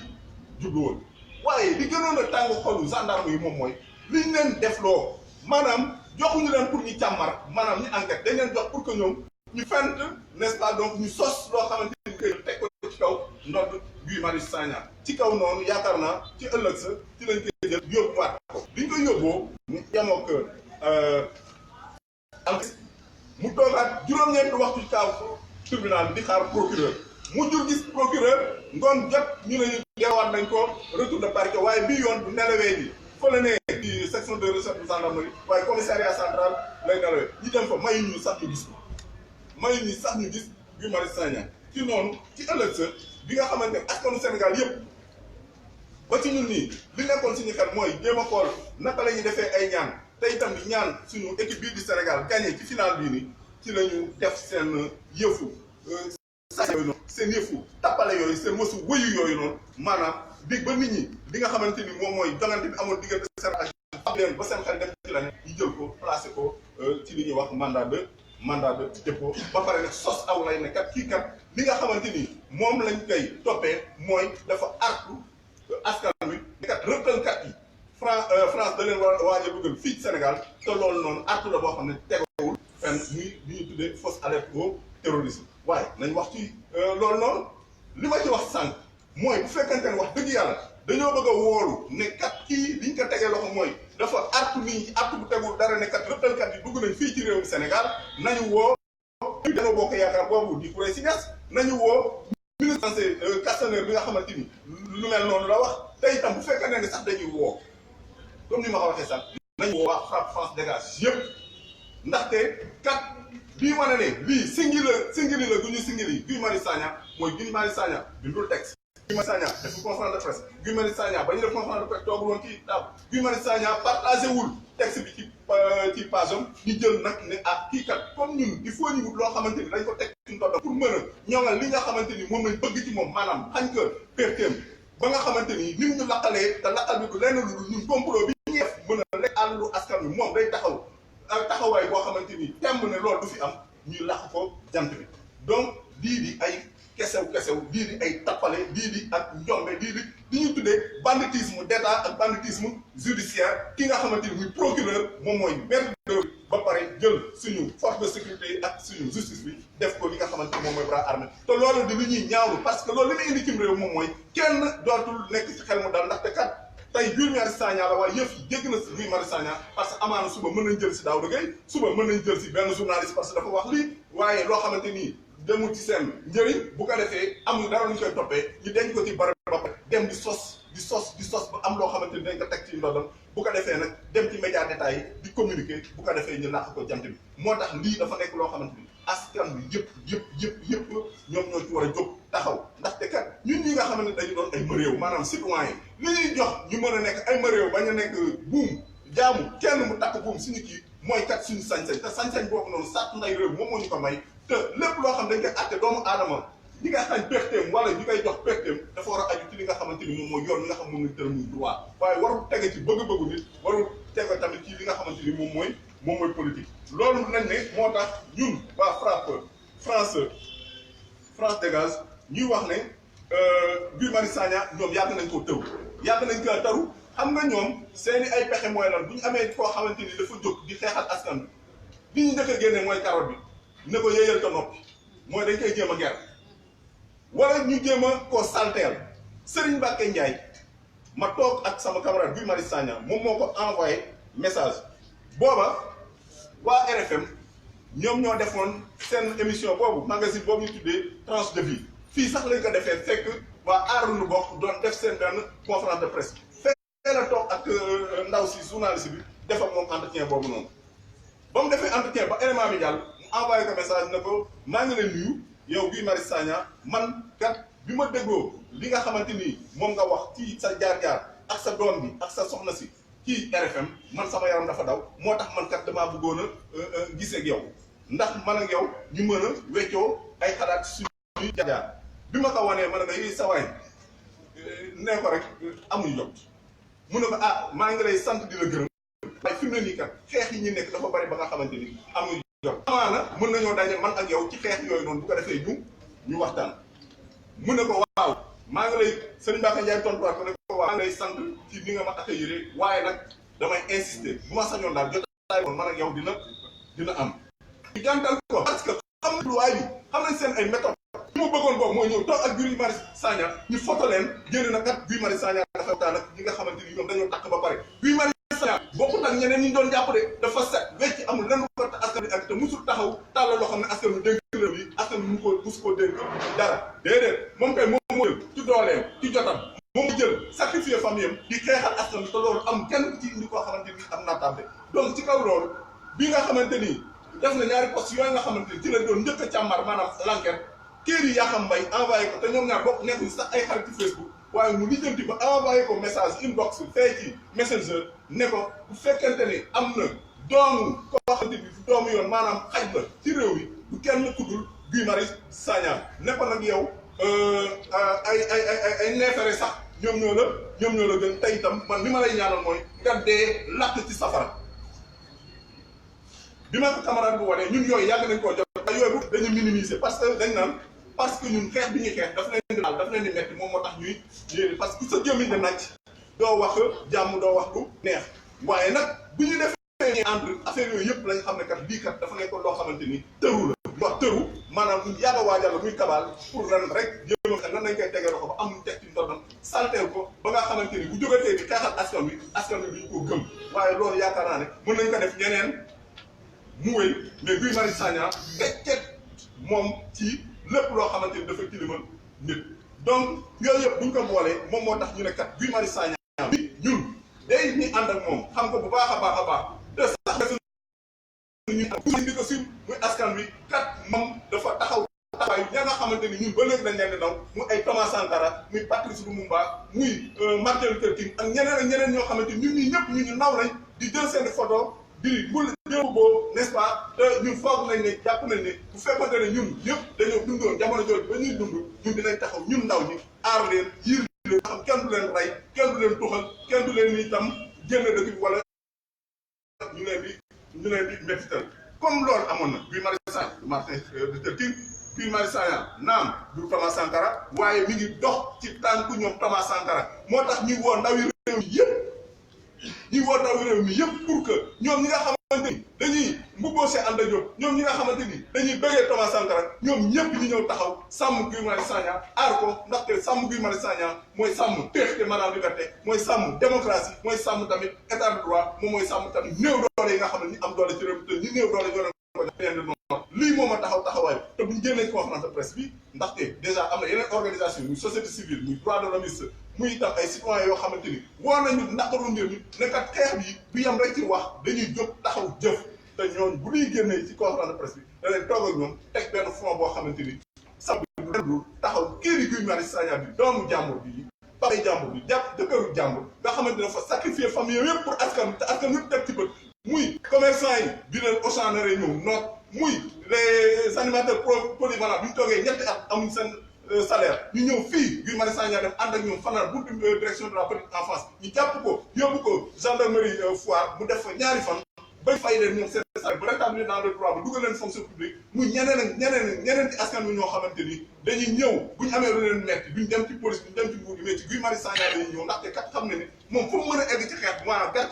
jublu woon waaye li gënoon a tàng xolu gendarme yi moom mooy liñ leen def loo maanaam joxuñu leen pour ñu càmmar maanaam ñu enquête dañ leen jox pour que ñoom ñu fent n'est-ce pas donc ñu sos loo xamante ni koy teg ko ci kaw ndodd Guy Marius Sagna ci kaw noonu yaakaar naa ci ëllëg sa ci lañ koy jël yóbbuwaat ko biñ ko yóbboo mu yemook mu toogaat juróom-ñeenti waxtu ci kaw tribunal bi di xaar procureur mujjul gis procureur ngoon jot ñu ne ñu deewaat nañ ko retour de parquet waaye bii yoon bu nelawee bi fa la ne ci section de recherche bu gendarmerie waaye commissariat central lay nelawee ñu dem fa mayuñ ñu sax ñu gis ko mayuñ ñu sax ñu gis Guy Marius Sagna ci noonu ci ëllëg sa bi nga xamante ne askanu Sénégal yëpp ba ci ñun nii li nekkoon suñu xel mooy jéem a xool naka la ñuy defee ay ñaan te itam di ñaan suñu équipe bii di Sénégal gagné ci final bii nii ci la ñu def seen yëfu sa yooyu noonu seen yëfu tappale yooyu seen mësu wëyu yooyu noonu maanaam bi ba nit ñi li nga xamante ni moom mooy jongante bi amoon diggante Sénégal ak leen ba seen xel def ci la ne ñu jël ko placé ko ci li ñuy wax mandat de dépôt ba pare nag sos aw lay ne kat kii kat li nga xamante ni moom lañ koy toppee mooy dafa artu askan wi ne kat rëttalkat yi France da leen waaj a bëggal fii ci Sénégal te loolu noonu artu la boo xam ne tegawul fenn muy li ñuy tuddee fausse alerte au terrorisme waaye nañ wax ci loolu noonu li ma ci wax sànq mooy bu fekkente ne wax dëgg yàlla dañoo bëgg a wóolu ne kat kii liñ ko tegee loxo mooy dafa artu nit ñi artu bu tegul dara ne kat rëttalkat yi dugg nañ fii ci réewum Sénégal nañu woo Benno Bokk Yaakaar boobu di Khoureychi Niass nañu woo ministre Castaner bi nga xamante ni lu mel noonu la wax te itam bu fekkente ne sax dañuy woo comme ni ma ko waxee sax nañu woo waa Frapp France Dégage yëpp ndaxte kat bii wane ne lii singili la gu ñu singili Guy Marius Sagna mooy Guy Marius Sagna bindul texte Guy Marius Sagna def conférence de presse Guy Marius Sagna ba ñu def conférence de presse toogul woon ci table Guy Marius Sagna partagé wul texte bi ci page am ñu jël nag ne ah kii kat comme ñun il faut ñu wut loo xamante ni dañ ko teg ci ndoddam pour mën a ñoŋal li nga xamante ni moom lañ bëgg ci moom maanaam xañ ko perteem ba nga xamante ni ni ñu laqalee te laqal bi du lenn lu dul ñun complot bi ñuy def mën a lekk àllu askan wi moom day taxaw ak taxawaay boo xamante ni temb ne loolu du fi am ñuy laq ko jant bi donc lii di ay kesew lii di ay tappale lii di ak njombe lii di ñu tuddee banditisme d'état ak banditisme judiciaire ki nga xamante ni muy procureur moom mooy maître de ba pare jël suñu force de sécurité ak suñu justice bi def ko li nga xamante ni moom mooy bras armé te loolu di lu ñuy ñaawlu parce que loolu li muy indi cim réew moom mooy kenn dootul nekk ci xel mu dal ndaxte kat tey Guy Marius Sagna la waaye yëf yi jégg na si Guy Marius Sagna parce que amaana suba mën nañ jël si Daouda Gueye suba mën nañ jël si benn journaliste parce que dafa wax lii waaye loo xamante nii demul ci seen njëriñ bu ko defee amul dara ñu koy toppee ñu denc ko ci barab ba dem di sos ba am loo xamante ni dañ ko teg ci ndoddam bu ko defee nag dem ci média d'état yi di communiquer bu ko defee ñu làq ko jant bi moo tax lii dafa nekk loo xamante ni askan bi yëpp ñoom ñoo ci war a jóg taxaw ndaxte kat ñun ñi nga xamante ne dañu doon ay mëréew maanaam citoyen li ñuy jox ñu mën a nekk ay mëréew bañ a nekk buum jaamu kenn mu takk buum suñu kii mooy kat suñu sañ-sañ te sañ-sañ boobu noonu sàtt nday réew moom moo ñu ko may te lépp loo xam dañ koy àtte doomu aadama ñi nga xañ perteem wala ñi koy jox perteem dafa war a aju ci li nga xamante ni moom mooy yoon li nga xam moom lañ tëral muy droit waaye warul tege ci bëgg-bëggu nit warul tege tamit ci li nga xamante ni moom mooy politique loolu nañ ne moo tax ñun waa France Dégage ñuy wax ne Guy Marius Sagna ñoom yàgg nañ koo tëw yàgg nañ kaa taru xam nga ñoom seeni ay pexe mooy lan bu ñu amee koo xamante ni dafa jóg di xeexal askan bi li ñu njëkk a génne mooy carotte bi ne ko yéeyal ko noppi mooy dañ koy jéem a ger wala ñu jéem a koo salteel Serigne Mbacké Ndiaye ma toog ak sama camarade Guy Marius Sagna moom moo ko envoyé message booba waa RFM ñoom ñoo defoon seen émission boobu magazine boobu ñu tuddee tranche de vie fii sax lañ ko defee fekk waa Aar Lu Bokk doon def seen benn conférence de presse fekk la toog ak ndaw si journaliste bi def ak moom entretien boobu noonu ba mu defee entretien ba élément bi jàll mu envoyé ko message ne ko maa ngi leen nuyu yow Guy Marius Sagna man kat bi ma déggoo li nga xamante ni moom nga wax ci sa jaar-jaar ak sa doom bi ak sa soxna si ci RFM man sama yaram dafa daw moo tax man kat damaa bëggoon a gisee ak yow ndax man ak yow ñu mën a weccoo ay xalaat suñuy jaar bi ma ko wanee ma ne ko yii sa waay nee ko rek amuñu jot mu ne ko ah maa ngi lay sant di la gërëm waaye fi mu ne nii kat xeex yi ñu nekk dafa bari ba nga xamante ni amuñu jot amaana mën nañoo daje man ak yow ci xeex yooyu noonu bu ko defee ñu waxtaan mu ne ko waaw maa ngi lay Serigne Mbacké Ndiaye tontuwaat ko ne ko waaw maa ngi lay sant ci ni nga ma accueillir waaye nag damay insister bu ma sañoon daal jotaay woon man ak yow dina am ñu jàntal ko parce que xam na luwaay bi xam nañ seen ay méthode li mu bëggoon boobu mooy ñëw toog ak Guy Marius Sagna ñu photo leen génn na kat Guy Marius Sagna dafa waxtaan ak ñi nga xamante ni ñoom dañoo takk ba pare Guy Marius Sagna bokkut ak ñeneen ñi doon jàpp de dafa set wecc amul lenn ko askan bi ak te musul taxaw tàllal loo xam ne askan bi dénk la lii askan bi musu koo dénk dara déedéet moom kay moom moo jël ci dooleem ci jotam moom mu jël sacrifier famille am di xeexal askan bi te loolu am kenn ci indi koo xamante ni am naa tàmbe donc ci kaw loolu bi nga xamante ni def na ñaari poste yooyu nga xamante ni ci la doon njëkk a càmbar maanaam l'enquête kër yi Yakham Mbaye envoyé ko te ñoom ñaar bokk nekkuñ sax ay xarit ci Facebook waaye mu lijjanti ba envoyé ko message inbox fee ci messenger ne ko bu fekkente ni am na doomu koo xamante ni doomu yoon maanaam xaj la ci réew mi du kenn kuddul Guy Marius Sagna ne ko nag yow ay neefere sax ñoom ñoo la gën tey itam man li ma lay ñaanal mooy nga dee lakk ci safara bi ma ko camarade bu wanee ñun yooyu yàgg nañ koo jot ay yooyu dañu minimiser parce que dañ naan parce que ñun xeex bi ñuy xeex daf leen di laal daf leen di metti moom moo tax ñuy yéene parce que sa jëmmiñ de nàcc doo wax jàmm doo wax lu neex waaye nag bu ñu defee ñu entre affaire yooyu yëpp lañ xam ne kat bii kat dafa nekkoon loo xamante ni tëru la wax tëru maanaam yàgg a waajal la muy kabal pour ren rek jéem a nan nañ koy tegee loxo ba am teg ci ndodam salteel ko ba nga xamante ni bu jógatee di xeexal askan bi duñu ko gëm waaye loolu yaakaar naa ne mën nañ ko def ñeneen mu wéy mais Guy Marius Sagna teg moom ci lépp loo xamante ni dafa tilimal nit donc yooyu yëpp buñ ko boolee moom moo tax ñu ne kat Guy Marius Sagna bi ñun day ñi ànd ak moom xam ko bu baax a baax te sax ñu indi ko si muy askan bi kat moom dafa taxaw taxawaayu ña nga xamante ni ñun ba léegi dañ leen di daw muy ay Thomas Sankara muy Patrice Lumumba muy Martin Luther King ak ñeneen ñoo xamante ni ñun ñii ñëpp ñu ndaw lañ di jël seen photo di bul boo n'est-ce pas te ñun foog nañ ne jàpp nañ ne bu fekkonte ne ñun ñëpp dañoo dundoon jamono jooju ba ñuy dund ñun dinañ taxaw ñun ndaw ñi aar leen yiir leen xam kenn du leen rey kenn du leen tuxal kenn du leen ni tam génn dëkk bi wala ñu leen di métital comme loolu amoon na bii Martin Luther King bii Marius Sagna naam du Thomas Sankara waaye mi ngi dox ci tànku ñoom Thomas Sankara moo tax ñuy woo ndawi réew mi yëpp pour que ñoom ñi nga xamante ni dañuy mbubboo see ànd ak ñoom ñi nga xamante ni dañuy bëggee Thomas Sankara ñoom ñëpp ñu ñëw taxaw sàmm Guy Marius Sagna aar ko ndaxte sàmm Guy Marius Sagna mooy sàmm téexte maanaam liberté mooy sàmm démocratie mooy sàmm tamit état de droit moom mooy sàmm tamit néew doole yi nga xam ne ñu am doole ci réew mi te ñu néew doole ñoo leen ko lii moom a taxawaay te buñu génnee conférence de presse bi ndaxte déjà am na yeneen organisation muy société civile muy droit de l'homme muy itam ay citoyens yoo xamante ni woo nañu naqaru mbir mi ne kat xeex bi du yem rek ci wax dañuy jóg taxaw jëf te ñooñu bu ñuy génnee ci conférence de presse bi da leen toog ak ñoom teg benn front boo xamante ni sax lu taxaw kii di Guy Marius Sagna bi doomu jàmbur bi papay jàmbur bi jëkkëru jàmbur nga xamante ne dafa sacrifier famille yëpp pour askan te askan yëpp teg ci bët muy commerçant yi di leen Auchan ñëw noot muy les animateurs polyvalents bi ñu toogee ñetti at amuñ seen salaire ñu ñëw fii Guy Marius Sagna dem ànd ak ñoom fanaan bu direction de la petite enfance ñu jàpp ko yóbbu ko gendarmerie Foire mu def fa ñaari fan ba fay leen ñoom seen salaire ba rétablir dans le droit ba dugal leen fonction publique muy ñeneen ci askan wi ñoo xamante ni dañuy ñëw bu ñu amee lu leen metti duñ dem ci police duñ dem ci nguur gi mais ci Guy Marius Sagna dañuy ñëw ndaxte kat xam ne ni moom fu mu mën a egg ci xeex maanaam gàtt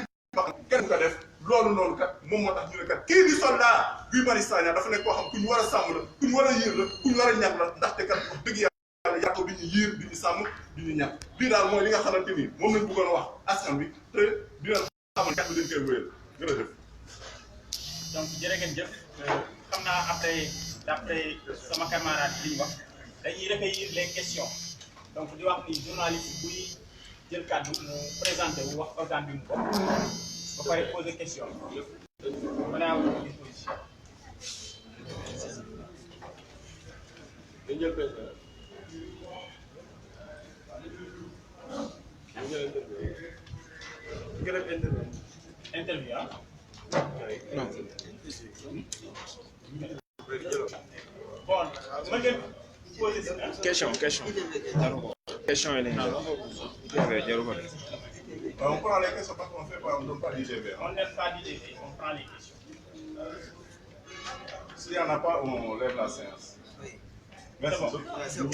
kenn ko def loolu noonu kat moom moo tax ñu ne kat kii di soldat Guy Marius Sagna dafa nekk koo xam ku ñu war a sàmm la ku ñu war a yiir la ku ñu war a ñàkk la ndaxte kat wax dëgg yàlla yàqu di ñu yiir di ñu sàmm di ñu ñàkk lii daal mooy li nga xamante ni moom lañ bëggoon wax askan bi te dina xamal kat bi dañ koy wéyal jërëjëf. donc jërë ngeen jëf xam naa d'après sama camarade li ñu wax dañuy recueillir les questions donc di wax ni journaliste buy jël kàddu mu présenté wu wax organe bi mu bokk ba pare poser question mën naa am disposition. Interview ah. Non. Bon, mën ngeen poser Question. Question yi lañu jarul ko. On prend les questions parce qu'on fait pas, on ne donne pas d'IGV. On n'aime pas d'idée, on prend les questions. S'il n'y en a pas, on lève la séance. Merci. C'est bon.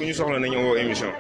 ku ñu soxla na ñëw woo émission.